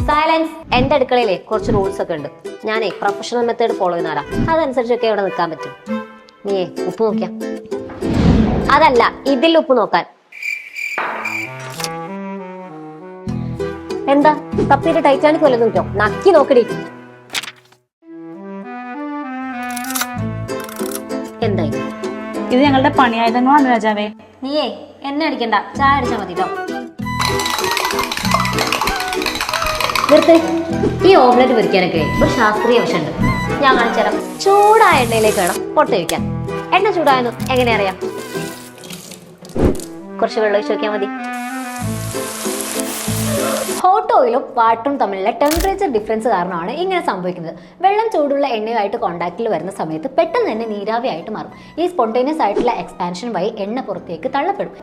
Silence. എന്റെ അടുക്കളയിലെ കുറച്ച് റൂൾസ് ഒക്കെ ഉണ്ട്. ഞാനേ പ്രൊഫഷണൽ മെത്തേഡ് ഫോളോ ചെയ്യുന്ന ആരാ. അതനുസരിച്ചൊക്കെ ഇവിടെ നിൽക്കാൻ പറ്റും. നീയേ ഉപ്പ് നോക്കിയാ. അതല്ല, ഇതിൽ ഉപ്പ് നോക്കാൻ. എന്താ തപ്പിയിട്ട് ടൈറ്റാനിക് വല്ലതും കിട്ടോ? നക്കി നോക്കടി. എന്തായി? ഇത് ഞങ്ങളുടെ പണിയായുധങ്ങളാണ് രാജാവേ. നീയേ എന്നെ അടിക്കണ്ട, ചായ അടിച്ചാൽ മതി കേട്ടോ. നിർത്ത്. ഈ ഓംലെറ്റ് പൊരിക്കാനൊക്കെ ഒരു ശാസ്ത്രീയ വശമുണ്ട്. ഞാൻ കാണിച്ചു തരാം. ചൂടായ എണ്ണയിലേക്ക് വേണം പൊട്ട വയ്ക്കാൻ. എണ്ണ ചൂടായെന്ന് എങ്ങനെ അറിയാം? കുറച്ച് വെള്ളം ഒഴിച്ച് നോക്കിയാൽ മതി. ഹോട്ട് ഓയിലും വാട്ടറും തമ്മിലുള്ള ടെമ്പറേച്ചർ ഡിഫറൻസ് കാരണമാണ് ഇങ്ങനെ സംഭവിക്കുന്നത്. വെള്ളം ചൂടുള്ള എണ്ണയുമായിട്ട് കോൺടാക്റ്റിൽ വരുന്ന സമയത്ത് പെട്ടെന്ന് തന്നെ നീരാവിയായിട്ട് മാറും. ഈ സ്പോണ്ടേനിയസ് ആയിട്ടുള്ള എക്സ്പാൻഷൻ വഴി എണ്ണ പുറത്തേക്ക് തള്ളപ്പെടും.